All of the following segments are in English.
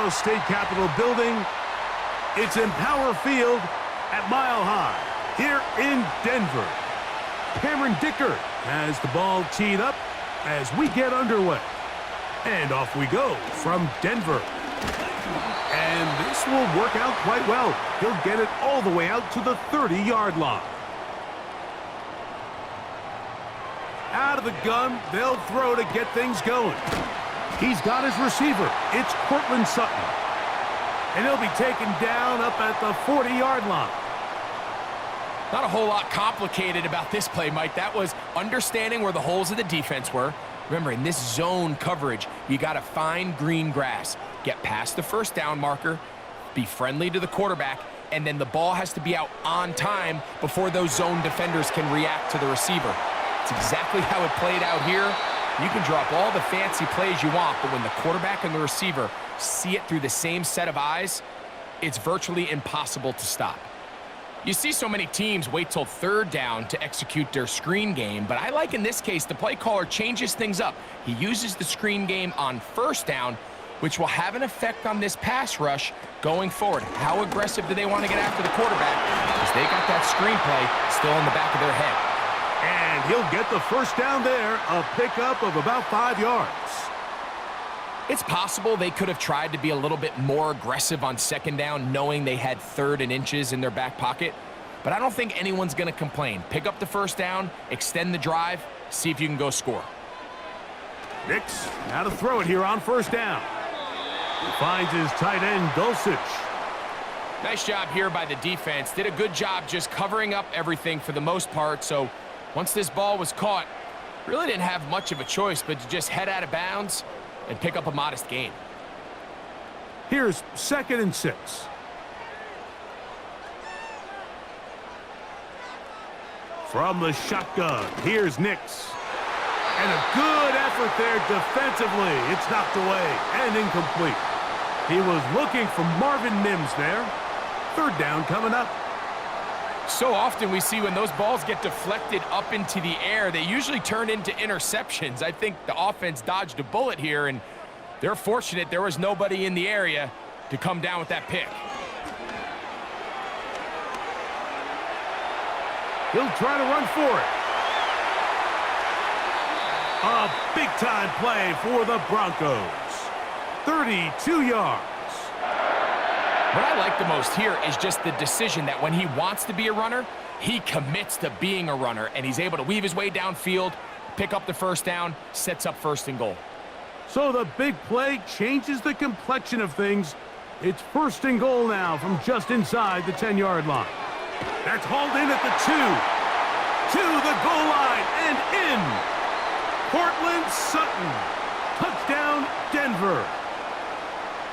Ohio's state capitol building. It's Empower Field at Mile High here in Denver. Cameron Dicker has the ball teed up as we get underway. And off we go from Denver. And this will work out quite well. He'll get it all the way out to the 30-yard line. Out of the gun, they'll throw to get things going. He's got his receiver. It's Cortland Sutton. And he'll be taken down up at the 40-yard line. Not a whole lot complicated about this play, Mike. That was understanding where the holes of the defense were. Remember, in this zone coverage, you got to find green grass, get past the first down marker, be friendly to the quarterback, and then the ball has to be out on time before those zone defenders can react to the receiver. It's exactly how it played out here. You can drop all the fancy plays you want, but when the quarterback and the receiver see it through the same set of eyes, it's virtually impossible to stop. You see so many teams wait till third down to execute their screen game, but I like in this case the play caller changes things up. He uses the screen game on first down, which will have an effect on this pass rush going forward. How aggressive do they want to get after the quarterback? Because they got that screen play still in the back of their head. And he'll get the first down there, a pickup of about 5 yards. It's possible they could have tried to be a little bit more aggressive on second down, knowing they had 3rd and inches in their back pocket. But I don't think anyone's going to complain. Pick up the first down, extend the drive, see if you can go score. Nix, now to throw it here on first down. He finds his tight end, Dulcich. Nice job here by the defense. Did a good job just covering up everything for the most part. So once this ball was caught, really didn't have much of a choice but to just head out of bounds and pick up a modest gain. Here's 2nd and 6. From the shotgun, here's Nix. And a good effort there defensively. It's knocked away and incomplete. He was looking for Marvin Mims there. 3rd down coming up. So often we see when those balls get deflected up into the air, they usually turn into interceptions. I think the offense dodged a bullet here, and they're fortunate there was nobody in the area to come down with that pick. He'll try to run for it. A big-time play for the Broncos. 32 yards. What I like the most here is just the decision that when he wants to be a runner, he commits to being a runner, and he's able to weave his way downfield, pick up the first down, sets up 1st and goal. So the big play changes the complexion of things. It's 1st and goal now from just inside the 10-yard line. That's hauled in at the 2. To the goal line and in. Cortland Sutton. Touchdown, Denver.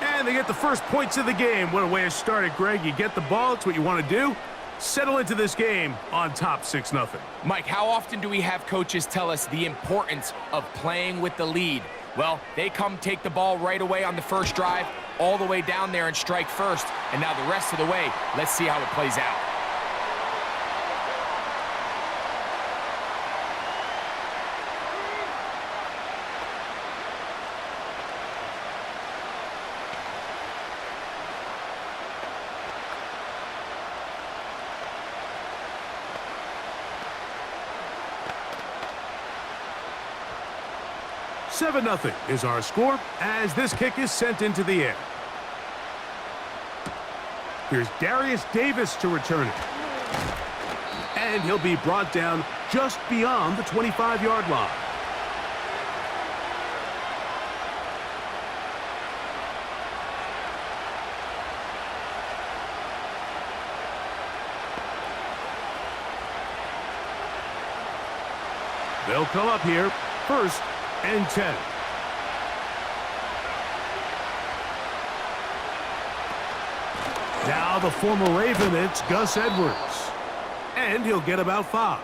And they get the first points of the game. What a way to start it, Greg. You get the ball. It's what you want to do. Settle into this game on top 6-0. Mike, how often do we have coaches tell us the importance of playing with the lead? Well, they come take the ball right away on the first drive, all the way down there and strike first. And now the rest of the way, let's see how it plays out. Seven 0 is our score as this kick is sent into the air. Here's Darius Davis to return it. And he'll be brought down just beyond the 25-yard line. They'll come up here, 1st and 10. Now the former Raven, it's Gus Edwards. And he'll get about 5.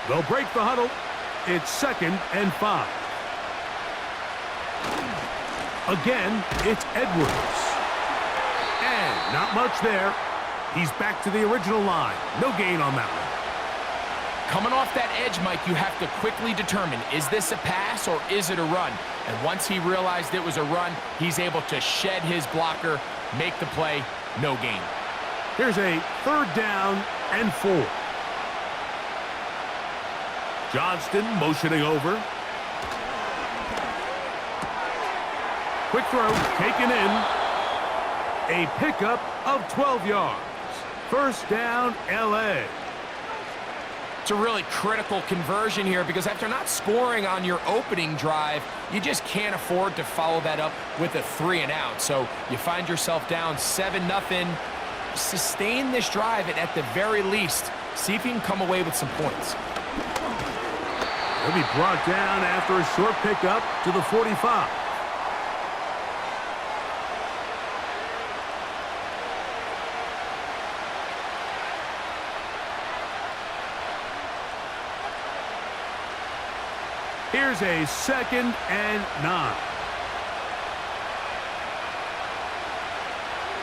They'll break the huddle. It's 2nd and 5. Again, it's Edwards. And Not much there. He's back to the original line. No gain on that one. Coming off that edge, Mike, you have to quickly determine, is this a pass or is it a run? And once he realized it was a run, he's able to shed his blocker, make the play, no gain. Here's a 3rd down and 4. Johnston motioning over. Quick throw, taken in. A pickup of 12 yards. 1st down, L.A. It's a really critical conversion here because after not scoring on your opening drive, you just can't afford to follow that up with a 3-and-out. So you find yourself down 7-0. Sustain this drive and at the very least, see if you can come away with some points. He'll be brought down after a short pickup to the 45. Here's a 2nd and 9.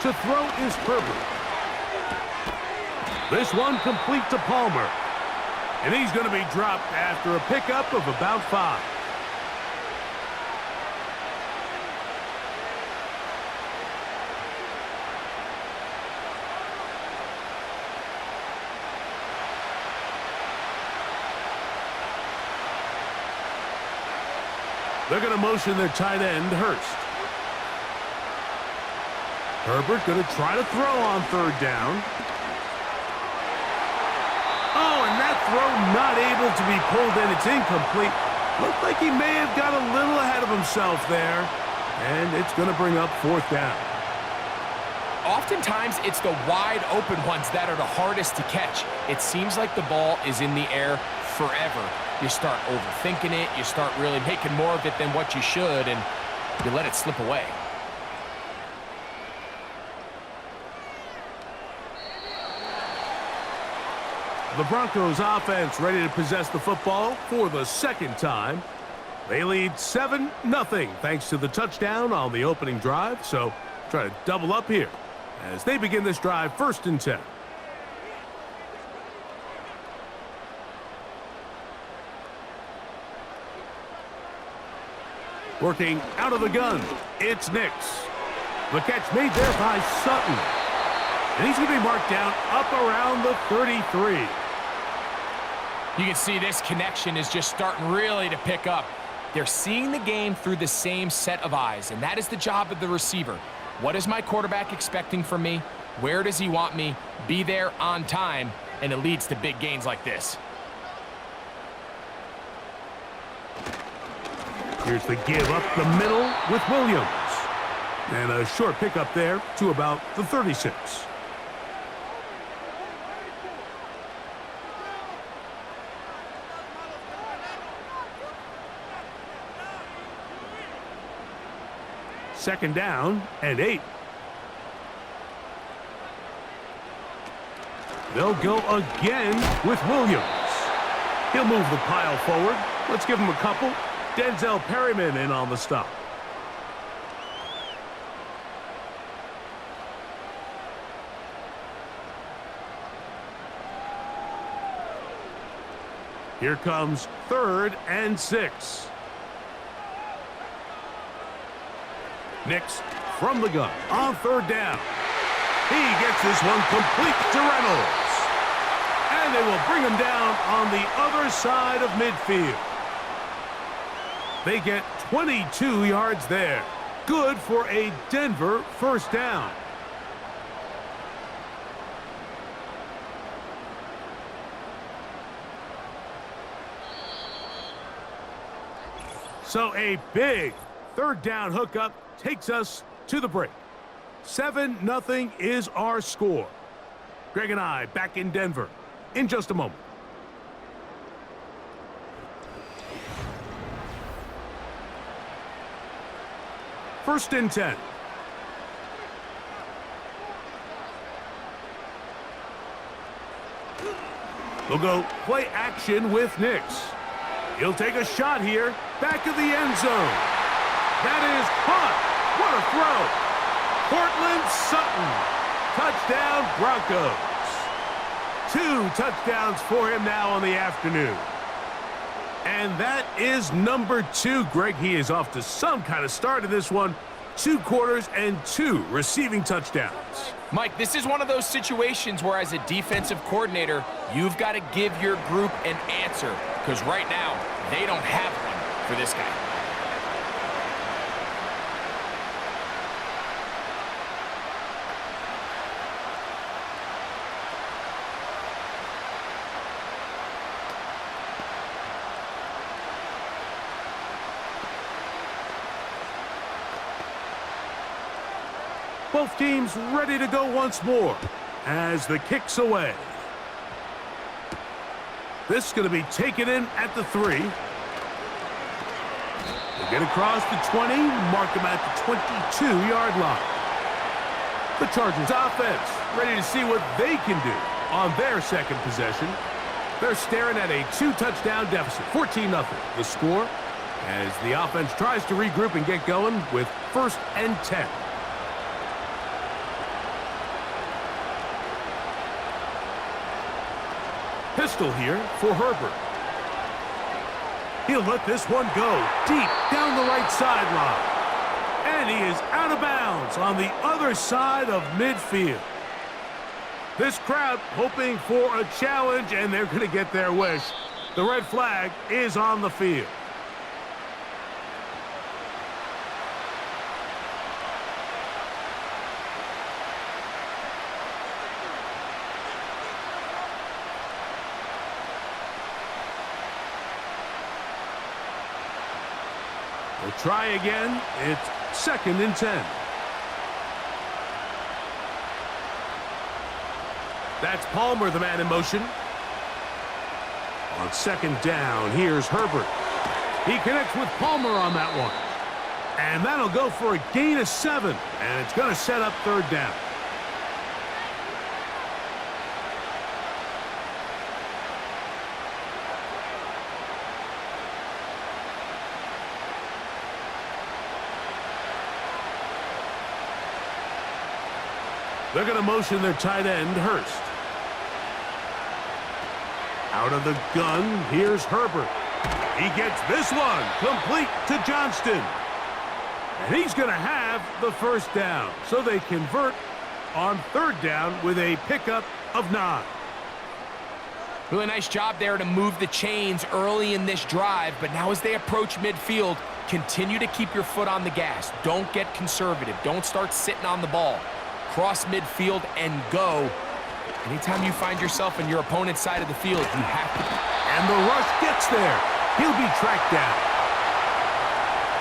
To throw is Herbert. This one complete to Palmer. And he's going to be dropped after a pickup of about 5. They're going to motion their tight end, Hurst. Herbert going to try to throw on 3rd down. Oh, and that throw not able to be pulled in. It's incomplete. Looked like he may have got a little ahead of himself there. And it's going to bring up 4th down. Oftentimes, it's the wide open ones that are the hardest to catch. It seems like the ball is in the air forever. You start overthinking it. You start really making more of it than what you should, and you let it slip away. The Broncos offense ready to possess the football for the 2nd time. They lead 7-0 thanks to the touchdown on the opening drive. So try to double up here as they begin this drive 1st and 10. Working out of the gun, it's Nix. The catch made there by Sutton. And he's going to be marked down up around the 33. You can see this connection is just starting really to pick up. They're seeing the game through the same set of eyes, and that is the job of the receiver. What is my quarterback expecting from me? Where does he want me? Be there on time, and it leads to big gains like this. Here's the give up the middle with Williams. And a short pickup there to about the 36. Second down and 8. They'll go again with Williams. He'll move the pile forward. Let's give him a couple. Denzel Perryman in on the stop. Here comes 3rd and 6. Nix from the gun on 3rd down. He gets this one complete to Reynolds. And they will bring him down on the other side of midfield. They get 22 yards there. Good for a Denver 1st down. So a big 3rd down hookup takes us to the break. 7-0 is our score. Greg and I back in Denver in just a moment. First and 10. They'll go play action with Nix. He'll take a shot here, back of the end zone. That is caught. What a throw. Cortland Sutton Touchdown, Broncos. 2 touchdowns for him now on the afternoon. And that is number 2. Greg, he is off to some kind of start in this one. 2 quarters and 2 receiving touchdowns. Mike, this is one of those situations where as a defensive coordinator, you've got to give your group an answer, because right now, they don't have one for this guy. Both teams ready to go once more as the kick's away. This is going to be taken in at the 3. They get across the 20, mark them at the 22-yard line. The Chargers offense ready to see what they can do on their second possession. They're staring at a 2-touchdown deficit, 14-0. The score as the offense tries to regroup and get going with 1st and 10. Pistol here for Herbert. He'll let this one go deep down the right sideline. And he is out of bounds on the other side of midfield. This crowd hoping for a challenge, and they're going to get their wish. The red flag is on the field. We'll try again. It's 2nd and 10. That's Palmer, the man in motion. On 2nd down, here's Herbert. He connects with Palmer on that one. And that'll go for a gain of 7. And it's going to set up 3rd down. They're going to motion their tight end, Hurst. Out of the gun, here's Herbert. He gets this one complete to Johnston. And he's going to have the 1st down. So they convert on 3rd down with a pickup of 9. Really nice job there to move the chains early in this drive, but now as they approach midfield, continue to keep your foot on the gas. Don't get conservative. Don't start sitting on the ball. Cross midfield and go. Anytime you find yourself in your opponent's side of the field, you have to. And the rush gets there. He'll be tracked down.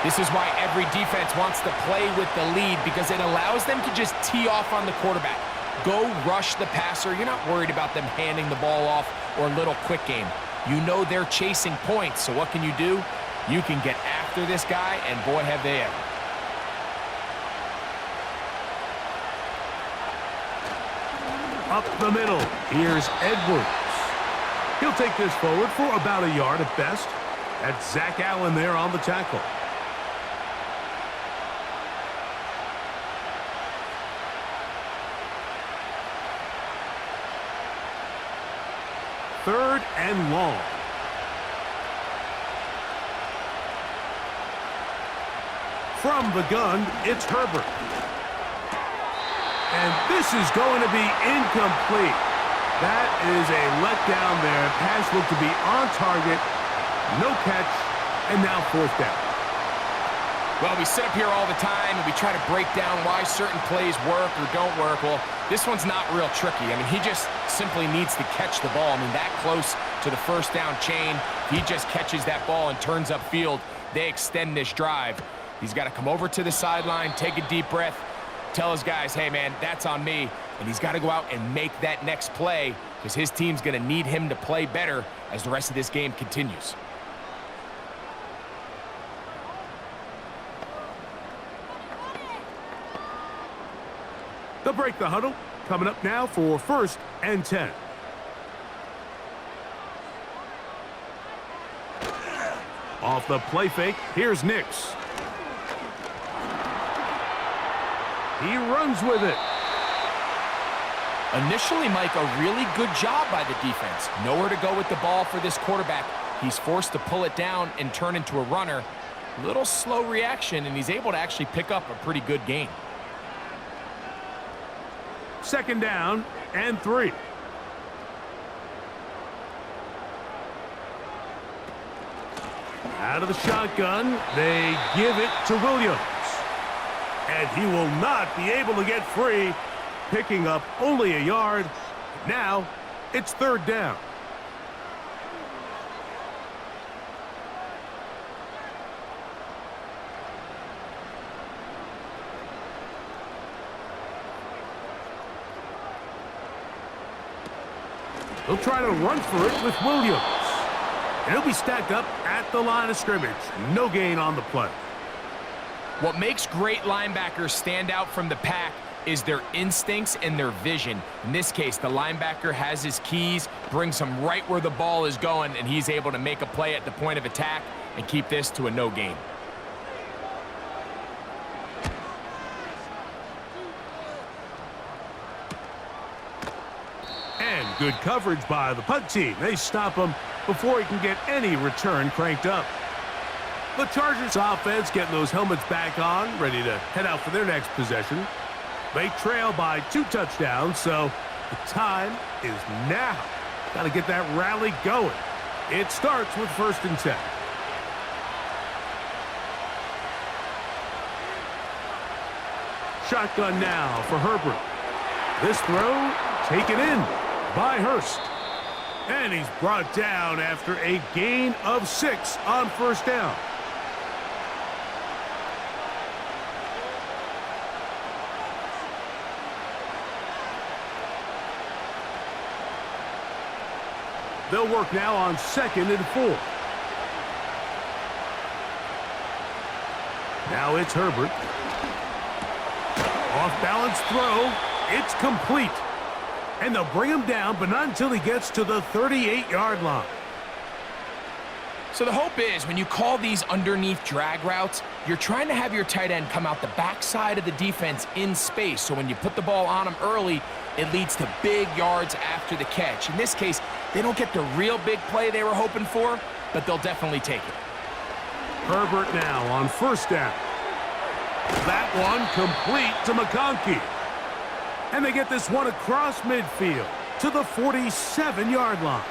This is why every defense wants to play with the lead, because it allows them to just tee off on the quarterback. Go rush the passer. You're not worried about them handing the ball off or a little quick game. You know they're chasing points, so what can you do? You can get after this guy, and boy, have they ever. Up the middle, here's Edwards. He'll take this forward for about a yard at best. That's Zach Allen there on the tackle. Third and long. From the gun, it's Herbert. And this is going to be incomplete. That is a letdown there. Pass looked to be on target. No catch. And now 4th down. Well, we sit up here all the time and we try to break down why certain plays work or don't work. Well, this one's not real tricky. I mean, he just simply needs to catch the ball. I mean, that close to the 1st down chain. He just catches that ball and turns upfield. They extend this drive. He's got to come over to the sideline, take a deep breath, tell his guys, hey, man, that's on me. And he's got to go out and make that next play because his team's going to need him to play better as the rest of this game continues. They'll break the huddle. Coming up now for 1st and 10. Off the play fake, here's Nix. He runs with it. Initially, Mike, a really good job by the defense. Nowhere to go with the ball for this quarterback. He's forced to pull it down and turn into a runner. Little slow reaction, and he's able to actually pick up a pretty good gain. Second down and 3. Out of the shotgun, they give it to Williams. And he will not be able to get free, picking up only a yard. Now, it's third down. He'll try to run for it with Williams. And he'll be stacked up at the line of scrimmage. No gain on the play. What makes great linebackers stand out from the pack is their instincts and their vision. In this case, the linebacker has his keys, brings him right where the ball is going, and he's able to make a play at the point of attack and keep this to a no gain. And good coverage by the punt team. They stop him before he can get any return cranked up. The Chargers offense getting those helmets back on, ready to head out for their next possession. They trail by 2 touchdowns, so the time is now. Got to get that rally going. It starts with 1st and 10. Shotgun now for Herbert. This throw taken in by Hurst. And he's brought down after a gain of 6 on 1st down. They'll work now on 2nd and 4. Now it's Herbert. Off-balance throw. It's complete. And they'll bring him down, but not until he gets to the 38-yard line. So the hope is when you call these underneath drag routes, you're trying to have your tight end come out the backside of the defense in space. So when you put the ball on him early, it leads to big yards after the catch. In this case, they don't get the real big play they were hoping for, but they'll definitely take it. Herbert now on 1st down. That one complete to McConkey. And they get this one across midfield to the 47-yard line.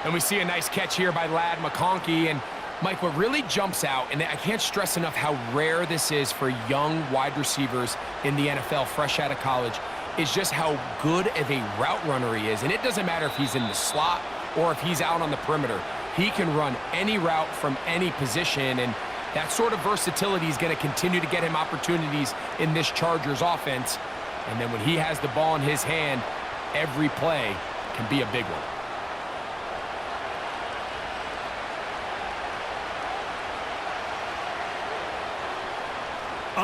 And we see a nice catch here by Lad McConkey. And Mike, what really jumps out, and I can't stress enough how rare this is for young wide receivers in the NFL fresh out of college, is just how good of a route runner he is. And it doesn't matter if he's in the slot or if he's out on the perimeter. He can run any route from any position, and that sort of versatility is going to continue to get him opportunities in this Chargers offense. And then when he has the ball in his hand, every play can be a big one.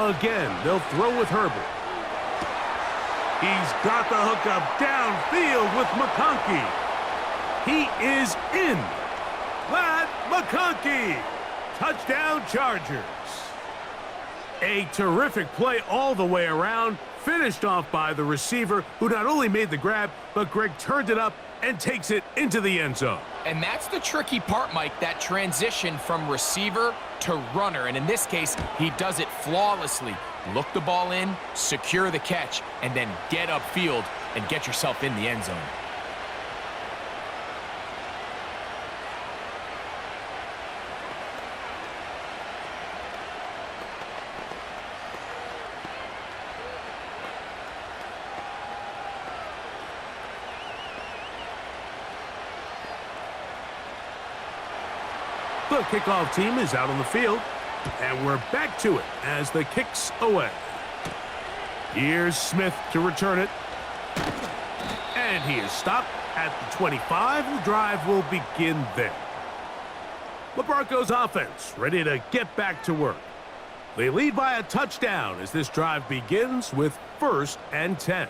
Again, they'll throw with Herbert. He's got the hookup downfield with McConkey. He is in. Lad McConkey. Touchdown Chargers. A terrific play all the way around. Finished off by the receiver, who not only made the grab, but Greg turned it up and takes it into the end zone. And that's the tricky part, Mike, that transition from receiver to runner. And in this case, he does it flawlessly. Look the ball in, secure the catch, and then get upfield and get yourself in the end zone. The kickoff team is out on the field, and we're back to it as the kick's away. Here's Smith to return it. And he is stopped at the 25. The drive will begin there. The Broncos offense ready to get back to work. They lead by a touchdown as this drive begins with 1st and 10.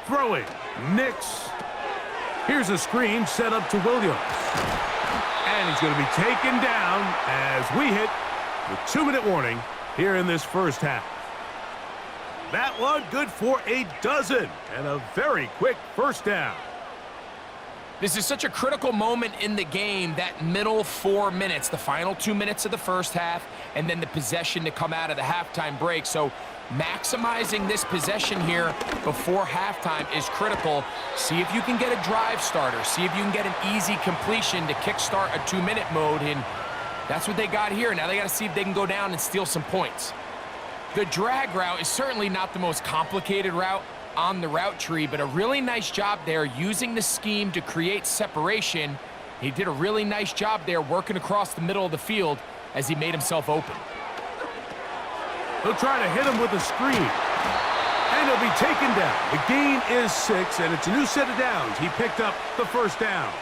Throwing, Nix. Here's a screen set up to Williams. he's going to be taken down as we hit the 2-minute warning here in this first half. That one good for a dozen and a very quick first down. This is such a critical moment in the game, that middle 4 minutes, the final 2 minutes of the first half, and then the possession to come out of the halftime break. So maximizing this possession here before halftime is critical. See if you can get a drive starter. See if you can get an easy completion to kickstart a 2-minute mode, and that's what they got here. Now they got to see if they can go down and steal some points. The drag route is certainly not the most complicated route on the route tree, but a really nice job there using the scheme to create separation. He did a really nice job there working across the middle of the field as he made himself open. They'll try to hit him with a screen, and he'll be taken down. The gain is 6, and it's a new set of downs. He picked up the first down.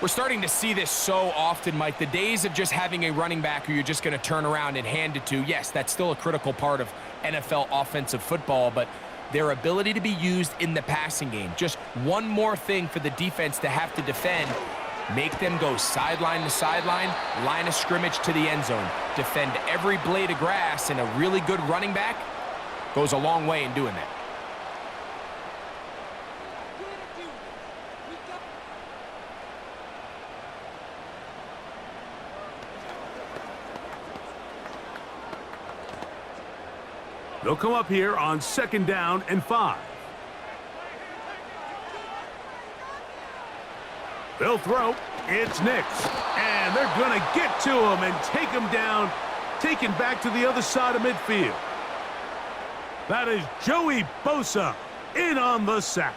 We're starting to see this so often, Mike. The days of just having a running back who you're just going to turn around and hand it to, yes, that's still a critical part of NFL offensive football, but their ability to be used in the passing game, just one more thing for the defense to have to defend. Make them go sideline to sideline, line of scrimmage to the end zone. Defend every blade of grass, and a really good running back goes a long way in doing that. They'll come up here on 2nd down and 5. They'll throw. It's Nix. And they're going to get to him and take him down, taken back to the other side of midfield. That is Joey Bosa in on the sack.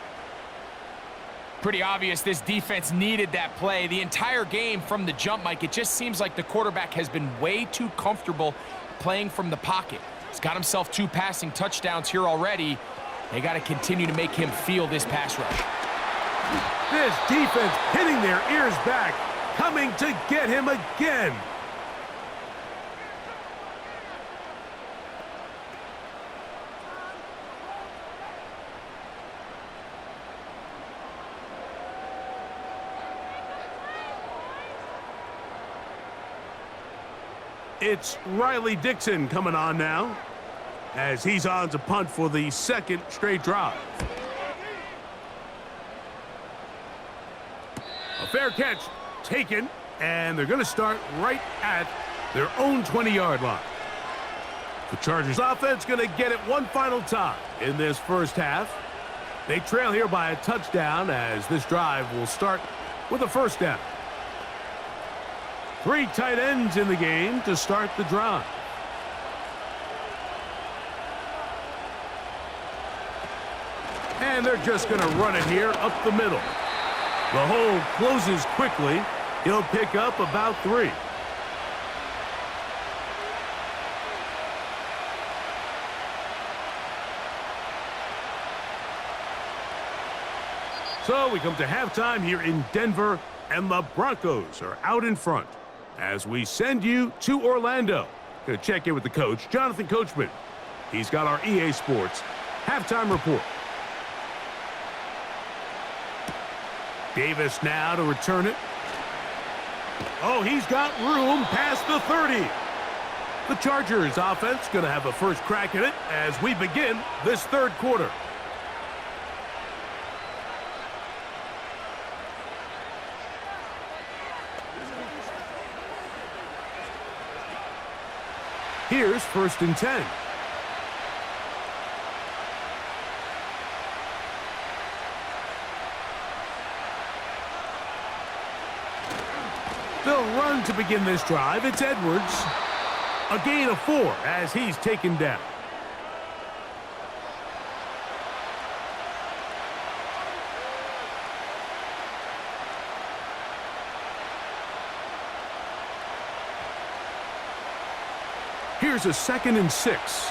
Pretty obvious this defense needed that play. The entire game from the jump, Mike, it just seems like the quarterback has been way too comfortable playing from the pocket. He's got himself 2 passing touchdowns here already. They got to continue to make him feel this pass rush. This defense hitting their ears back, coming to get him again. It's Riley Dixon coming on now as he's on to punt for the 2nd straight drive. A fair catch taken, and they're going to start right at their own 20-yard line. The Chargers offense going to get it one final time in this first half. They trail here by a touchdown as this drive will start with a first down. 3 tight ends in the game to start the drive. And they're just going to run it here up the middle. The hole closes quickly. He'll pick up about 3. So we come to halftime here in Denver, and the Broncos are out in front as we send you to Orlando. Going to check in with the coach, Jonathan Coachman. He's got our EA Sports halftime report. Davis now to return it. Oh, he's got room past the 30. The Chargers offense going to have a first crack at it as we begin this 3rd quarter. Here's 1st and 10. They'll run to begin this drive. It's Edwards. A gain of 4 as he's taken down. Here's a 2nd and 6.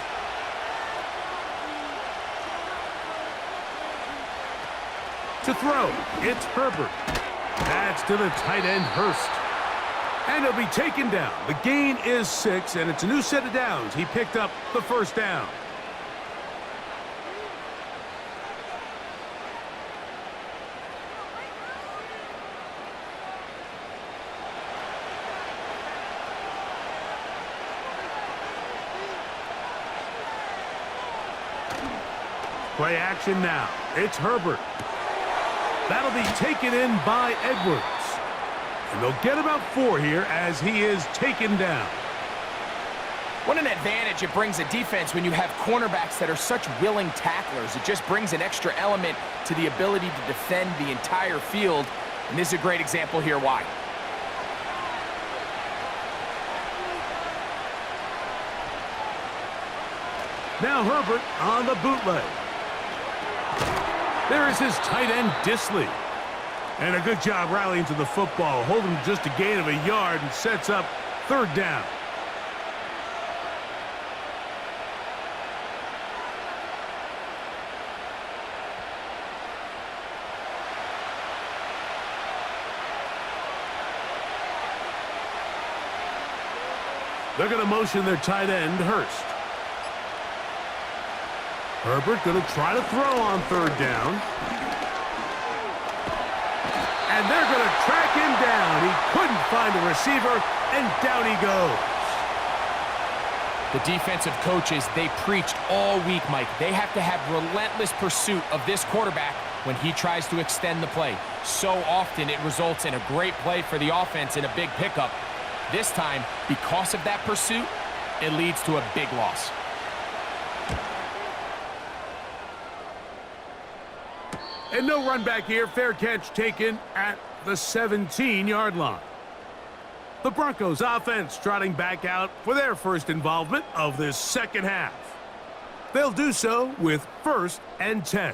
To throw, it's Herbert. That's to the tight end, Hurst. And he'll be taken down. The gain is 6, and it's a new set of downs. He picked up the first down. Play action now. It's Herbert. That'll be taken in by Edwards. And they'll get about 4 here as he is taken down. What an advantage it brings a defense when you have cornerbacks that are such willing tacklers. It just brings an extra element to the ability to defend the entire field. And this is a great example here why. Now Herbert on the bootleg. There is his tight end, Disley. And a good job rallying to the football, holding just a gain of a yard and sets up 3rd down. They're going to motion their tight end, Hurst. Herbert going to try to throw on 3rd down. And they're going to track him down. He couldn't find a receiver, and down he goes. The defensive coaches, they preached all week, Mike. They have to have relentless pursuit of this quarterback when he tries to extend the play. So often it results in a great play for the offense and a big pickup. This time, because of that pursuit, it leads to a big loss. And no run back here. Fair catch taken at the 17-yard line. The Broncos offense trotting back out for their first involvement of this second half. They'll do so with 1st and 10.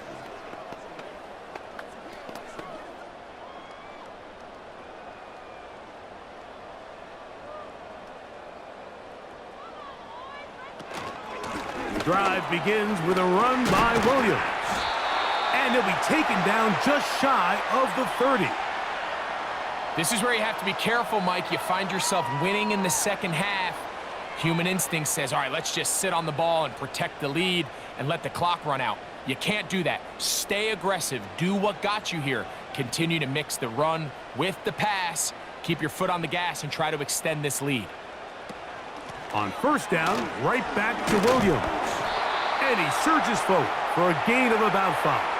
The drive begins with a run by Williams. And he'll be taken down just shy of the 30. This is where you have to be careful, Mike. You find yourself winning in the second half. Human instinct says, all right, let's just sit on the ball and protect the lead and let the clock run out. You can't do that. Stay aggressive. Do what got you here. Continue to mix the run with the pass. Keep your foot on the gas and try to extend this lead. On 1st down, right back to Williams. And he surges forward for a gain of about 5.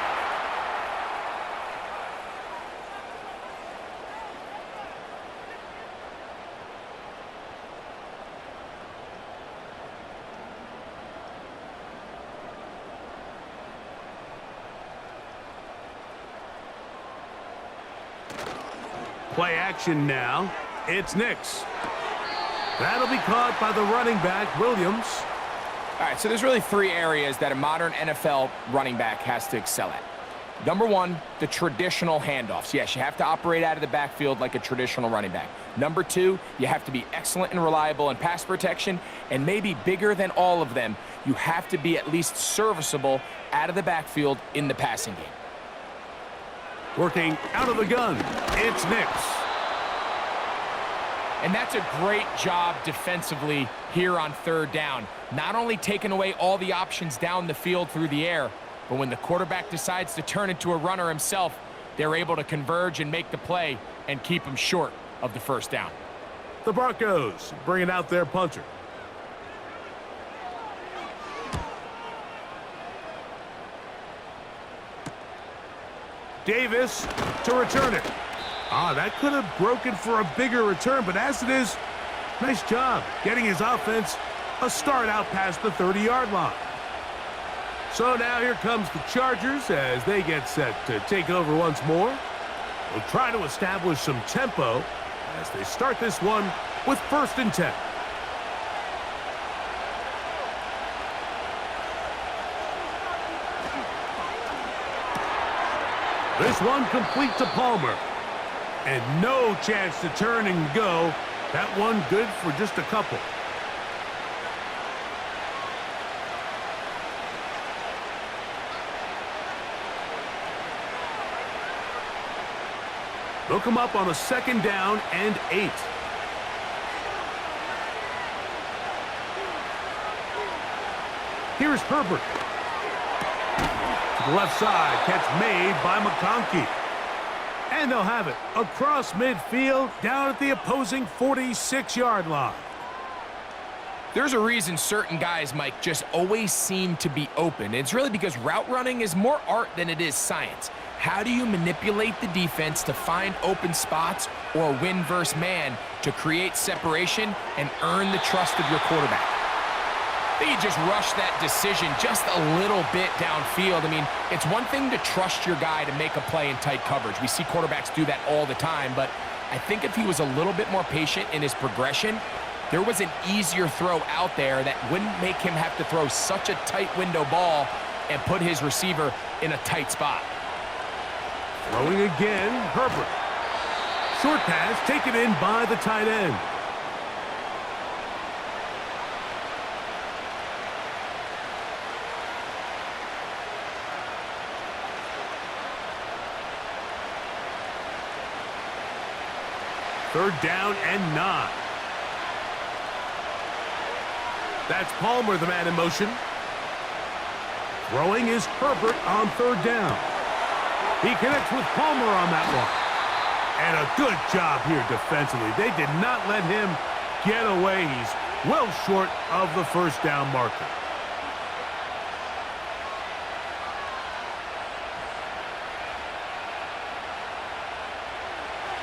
Play action now. It's Nix. That'll be caught by the running back, Williams. All right, so there's really 3 areas that a modern NFL running back has to excel at. Number 1, the traditional handoffs. Yes, you have to operate out of the backfield like a traditional running back. Number 2, you have to be excellent and reliable in pass protection. And maybe bigger than all of them, you have to be at least serviceable out of the backfield in the passing game. Working out of the gun, it's Nix. And that's a great job defensively here on 3rd down. Not only taking away all the options down the field through the air, but when the quarterback decides to turn into a runner himself, they're able to converge and make the play and keep him short of the 1st down. The Broncos bringing out their punter. Davis to return it. That could have broken for a bigger return, but as it is, nice job getting his offense a start out past the 30-yard line. So now here comes the Chargers as they get set to take over once more. They'll try to establish some tempo as they start this one with 1st and 10. This one complete to Palmer. And no chance to turn and go. That one good for just a couple. They'll come up on a 2nd down and 8. Here's Herbert. To the left side, catch made by McConkey. And they'll have it across midfield down at the opposing 46-yard line. There's a reason certain guys, Mike, just always seem to be open. It's really because route running is more art than it is science. How do you manipulate the defense to find open spots or win versus man to create separation and earn the trust of your quarterback? I think he just rushed that decision just a little bit downfield. I mean, it's one thing to trust your guy to make a play in tight coverage. We see quarterbacks do that all the time, but I think if he was a little bit more patient in his progression, there was an easier throw out there that wouldn't make him have to throw such a tight window ball and put his receiver in a tight spot. Throwing again, Herbert. Short pass taken in by the tight end. Third down and 9. That's Palmer, the man in motion. Throwing is Herbert on third down. He connects with Palmer on that one. And a good job here defensively. They did not let him get away. He's well short of the first down marker.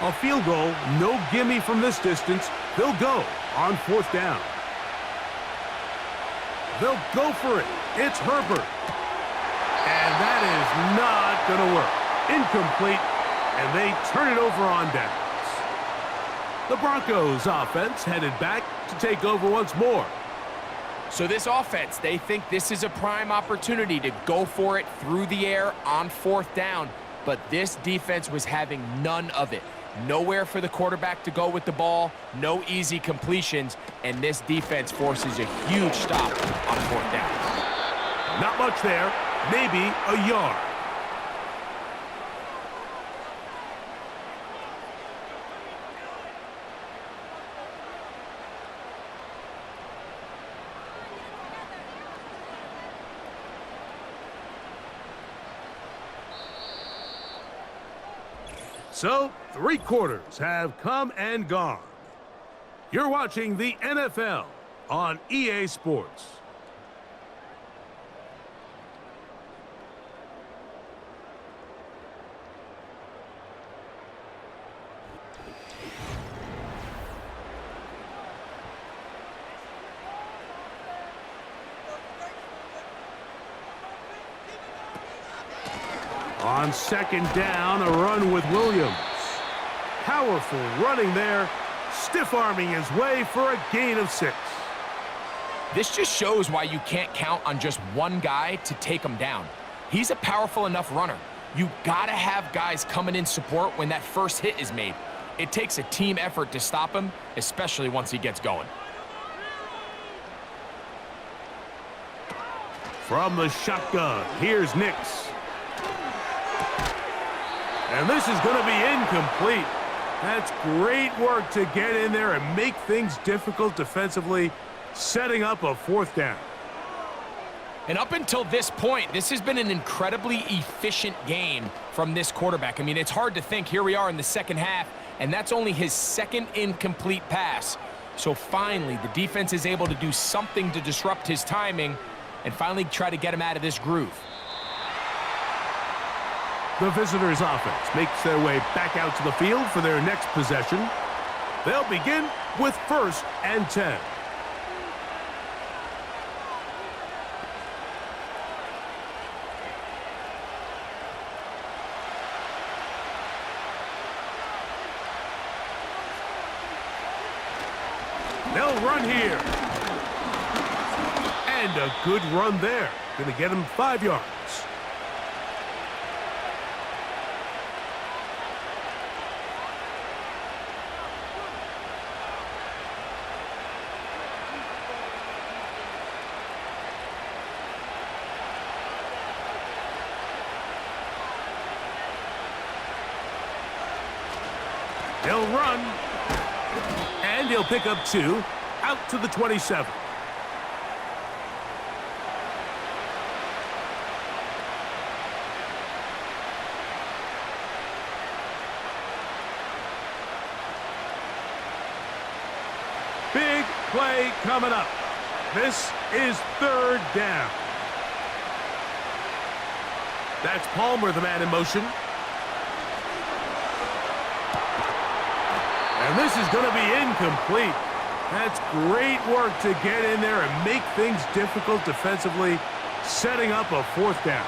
A field goal, no gimme from this distance. They'll go on fourth down. They'll go for it. It's Herbert. And that is not going to work. Incomplete, and they turn it over on downs. The Broncos offense headed back to take over once more. So this offense, they think this is a prime opportunity to go for it through the air on fourth down, but this defense was having none of it. Nowhere for the quarterback to go with the ball, no easy completions, and this defense forces a huge stop on fourth down. Not much there, maybe a yard. So, 3 quarters have come and gone. You're watching the NFL on EA Sports. On second down, a run with Williams. Powerful running there, stiff-arming his way for a gain of 6. This just shows why you can't count on just one guy to take him down. He's a powerful enough runner. You gotta have guys coming in support when that first hit is made. It takes a team effort to stop him, especially once he gets going. From the shotgun, here's Nix. And this is going to be incomplete. That's great work to get in there and make things difficult defensively, setting up a fourth down. And up until this point, this has been an incredibly efficient game from this quarterback. I mean, it's hard to think. Here we are in the second half, and that's only his second incomplete pass. So finally, the defense is able to do something to disrupt his timing and finally try to get him out of this groove. The visitors' offense makes their way back out to the field for their next possession. They'll begin with 1st and 10. They'll run here. And a good run there. Going to get him 5 yards. He'll run, and he'll pick up 2, out to the 27. Big play coming up. This is third down. That's Palmer, the man in motion. And this is going to be incomplete. That's great work to get in there and make things difficult defensively, setting up a fourth down.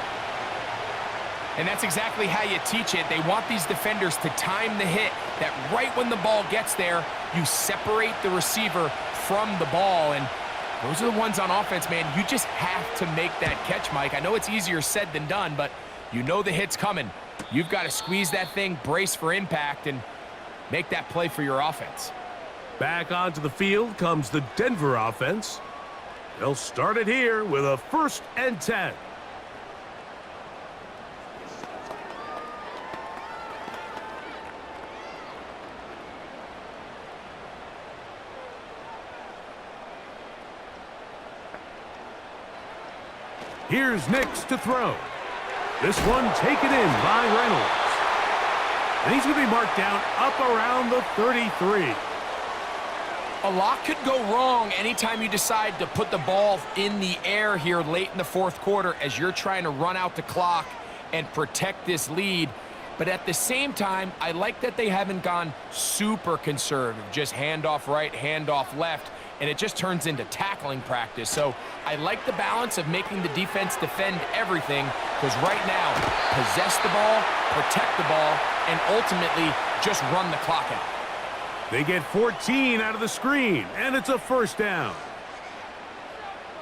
And that's exactly how you teach it. They want these defenders to time the hit, that right when the ball gets there, you separate the receiver from the ball. And those are the ones on offense, man. You just have to make that catch, Mike. I know it's easier said than done, but you know the hit's coming. You've got to squeeze that thing, brace for impact, and make that play for your offense. Back onto the field comes the Denver offense. They'll start it here with a 1st and 10. Here's Nix to throw. This one taken in by Reynolds. And he's going to be marked down up around the 33. A lot could go wrong anytime you decide to put the ball in the air here late in the fourth quarter as you're trying to run out the clock and protect this lead. But at the same time, I like that they haven't gone super conservative, just handoff right, handoff left, and it just turns into tackling practice. So I like the balance of making the defense defend everything, because right now, possess the ball, protect the ball, and ultimately just run the clock out. They get 14 out of the screen, and it's a 1st down.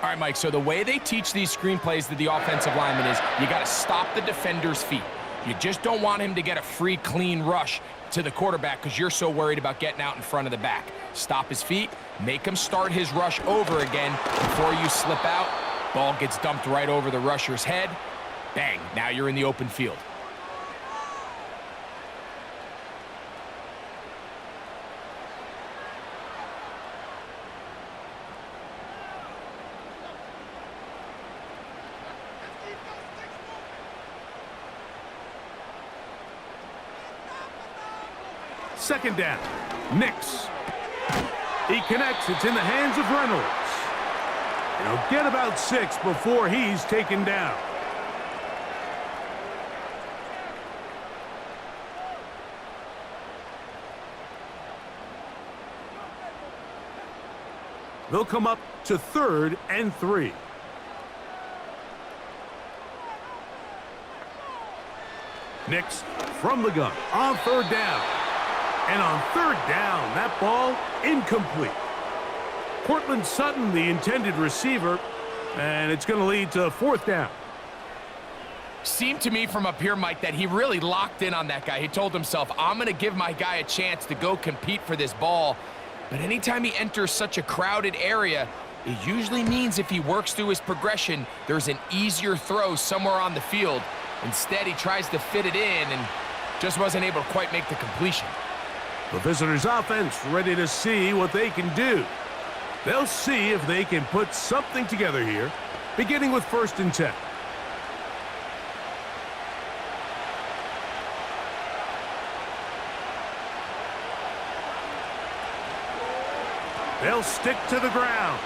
All right, Mike, so the way they teach these screen plays to the offensive lineman is you got to stop the defender's feet. You just don't want him to get a free, clean rush to the quarterback because you're so worried about getting out in front of the back. Stop his feet, make him start his rush over again before you slip out. Ball gets dumped right over the rusher's head. Bang, now you're in the open field. Second down. Nix. He connects. It's in the hands of Reynolds. He'll get about 6 before he's taken down. They'll come up to 3rd and 3. Nix from the gun on 3rd down. And on 3rd down, that ball incomplete. Cortland Sutton, the intended receiver, and it's going to lead to 4th down. Seemed to me from up here, Mike, that he really locked in on that guy. He told himself, I'm going to give my guy a chance to go compete for this ball. But anytime he enters such a crowded area, it usually means if he works through his progression, there's an easier throw somewhere on the field. Instead, he tries to fit it in and just wasn't able to quite make the completion. The visitors' offense ready to see what they can do. They'll see if they can put something together here, beginning with 1st and 10. They'll stick to the ground.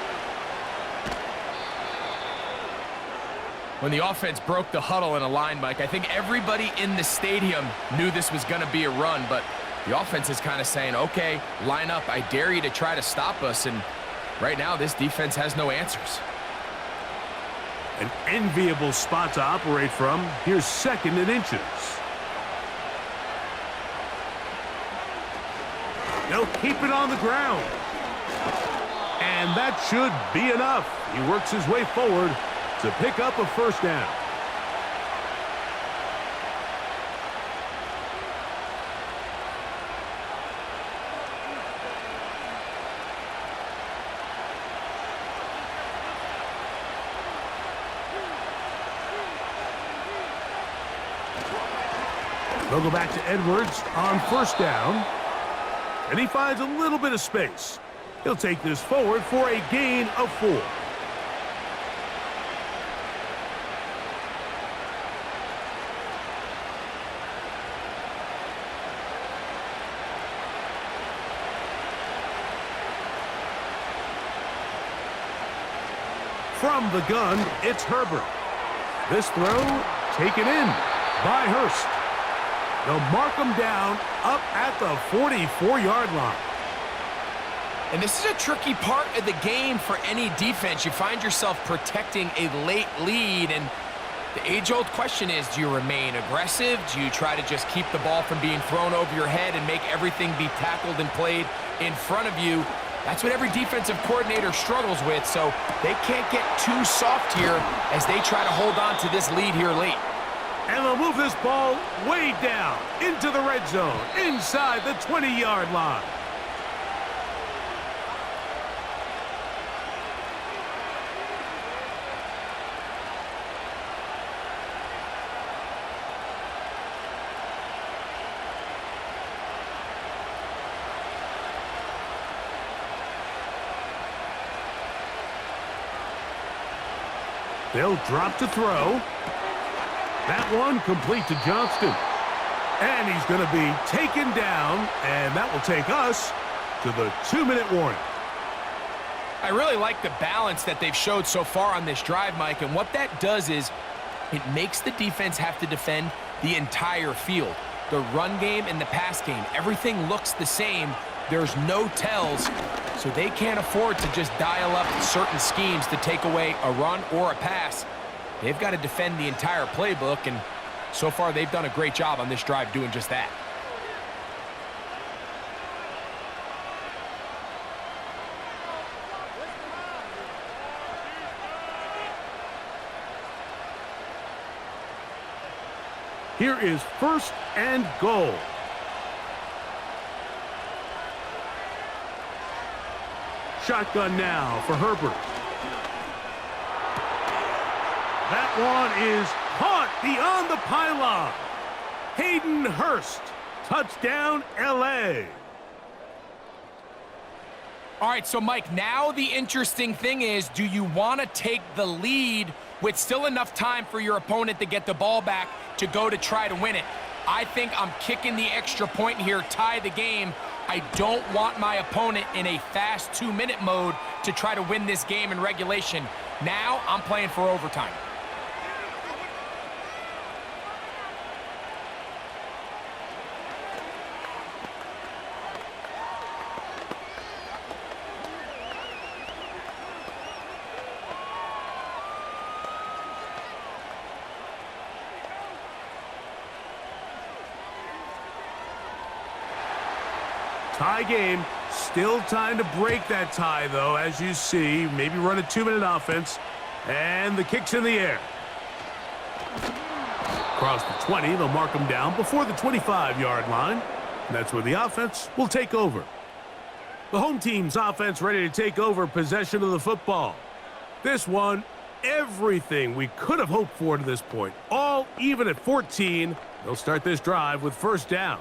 When the offense broke the huddle in a line, Mike, I think everybody in the stadium knew this was going to be a run, but the offense is kind of saying, okay, line up. I dare you to try to stop us. And right now, this defense has no answers. An enviable spot to operate from. Here's 2nd and inches. They'll keep it on the ground. And that should be enough. He works his way forward to pick up a 1st down. They'll go back to Edwards on 1st down. And he finds a little bit of space. He'll take this forward for a gain of 4. From the gun, it's Herbert. This throw taken in by Hurst. They'll mark him down up at the 44-yard line. And this is a tricky part of the game for any defense. You find yourself protecting a late lead, and the age-old question is, do you remain aggressive? Do you try to just keep the ball from being thrown over your head and make everything be tackled and played in front of you? That's what every defensive coordinator struggles with, so they can't get too soft here as they try to hold on to this lead here late. And they'll move this ball way down into the red zone, inside the 20-yard line. They'll drop to throw. That one complete to Johnston. And he's going to be taken down, and that will take us to the 2-minute warning. I really like the balance that they've showed so far on this drive, Mike, and what that does is it makes the defense have to defend the entire field. The run game and the pass game, everything looks the same. There's no tells, so they can't afford to just dial up certain schemes to take away a run or a pass. They've got to defend the entire playbook, and so far they've done a great job on this drive doing just that. Here is 1st and goal. Shotgun now for Herbert. That one is caught beyond the pylon. Hayden Hurst. Touchdown, L.A. All right, so Mike, now the interesting thing is, do you want to take the lead with still enough time for your opponent to get the ball back to go to try to win it? I think I'm kicking the extra point here, tie the game. I don't want my opponent in a fast 2-minute mode to try to win this game in regulation. Now I'm playing for overtime. Tie game. Still time to break that tie, though, as you see. Maybe run a 2-minute offense. And the kick's in the air. Across the 20, they'll mark them down before the 25-yard line. And that's where the offense will take over. The home team's offense ready to take over possession of the football. This one, everything we could have hoped for to this point. All even at 14. They'll start this drive with 1st down.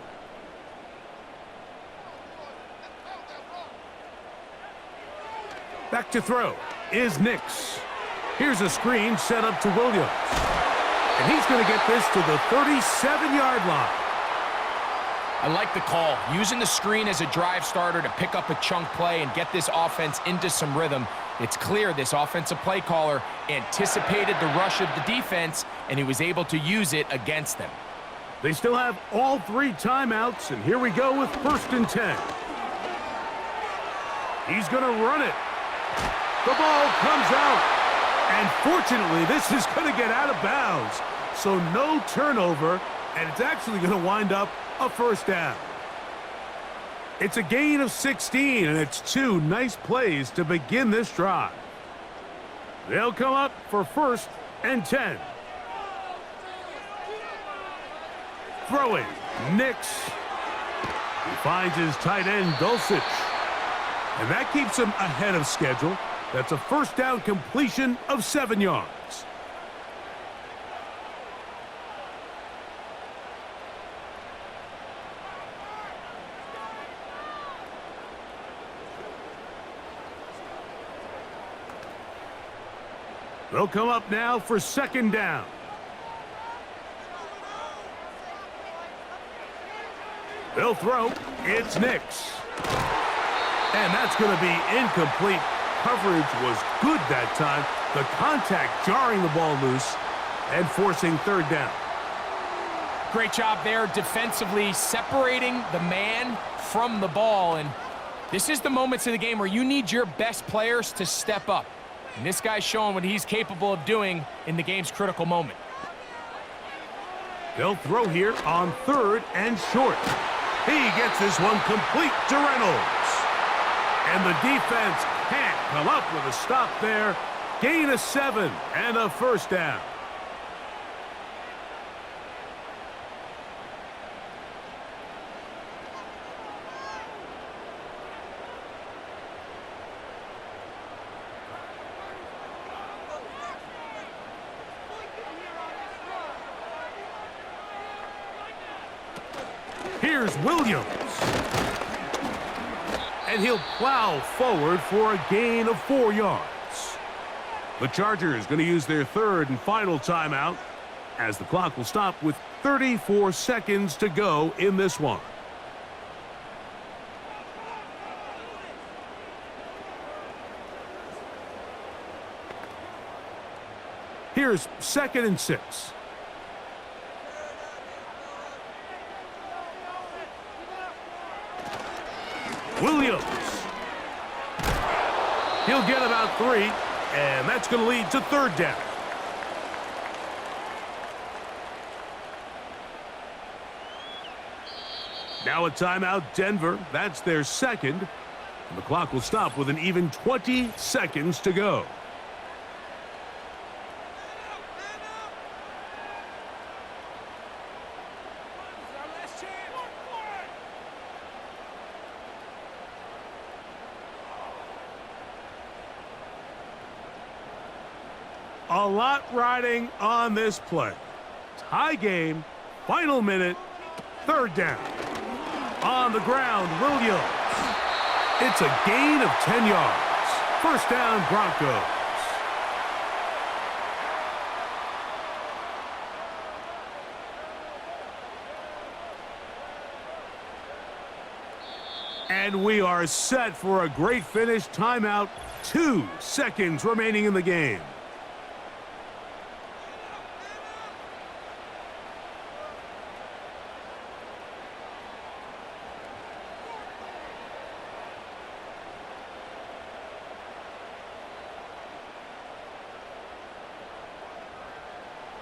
Back to throw is Nix. Here's a screen set up to Williams. And he's going to get this to the 37-yard line. I like the call. Using the screen as a drive starter to pick up a chunk play and get this offense into some rhythm. It's clear this offensive play caller anticipated the rush of the defense, and he was able to use it against them. They still have all 3 timeouts, and here we go with 1st and 10. He's going to run it. The ball comes out, and fortunately, this is going to get out of bounds. So no turnover, and it's actually going to wind up a 1st down. It's a gain of 16, and it's 2 nice plays to begin this drive. They'll come up for 1st and 10. Throwing, Nix. He finds his tight end, Dulcich. And that keeps him ahead of schedule. That's a 1st down completion of 7 yards. They'll come up now for 2nd down. They'll throw. It's Nix. And that's going to be incomplete. Coverage was good that time. The contact jarring the ball loose and forcing third down. Great job there defensively, separating the man from the ball. And this is the moments of the game where you need your best players to step up. And this guy's showing what he's capable of doing in the game's critical moment. They'll throw here on third and short. He gets this one complete to Reynolds. And the defense can't come up with a stop there. Gain of 7 and a first down. Here's Williams. And he'll plow forward for a gain of 4 yards. The Chargers going to use their third and final timeout as the clock will stop with 34 seconds to go in this one. Here's 2nd and 6. Williams. He'll get about 3, and that's going to lead to third down. Now a timeout, Denver. That's their second. And the clock will stop with an even 20 seconds to go. A lot riding on this play. Tie game, final minute, third down. On the ground, Williams. It's a gain of 10 yards. First down, Broncos. And we are set for a great finish. Timeout, 2 seconds remaining in the game.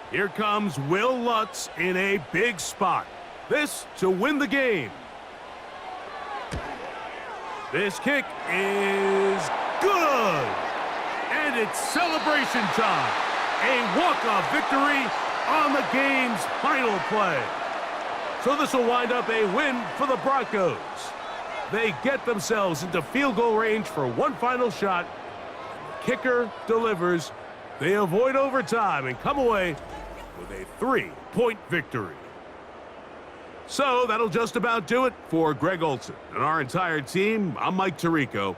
Here comes Will Lutz in a big spot. This to win the game. This kick is good. And it's celebration time. A walk-off victory on the game's final play. So this will wind up a win for the Broncos. They get themselves into field goal range for one final shot. The kicker delivers. They avoid overtime and come away with a 3-point victory. So that'll just about do it for Greg Olson and our entire team. I'm Mike Tirico.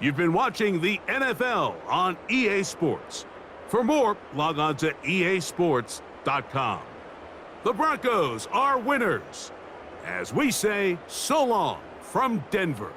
You've been watching the NFL on EA Sports. For more, log on to easports.com. The Broncos are winners. As we say, so long from Denver.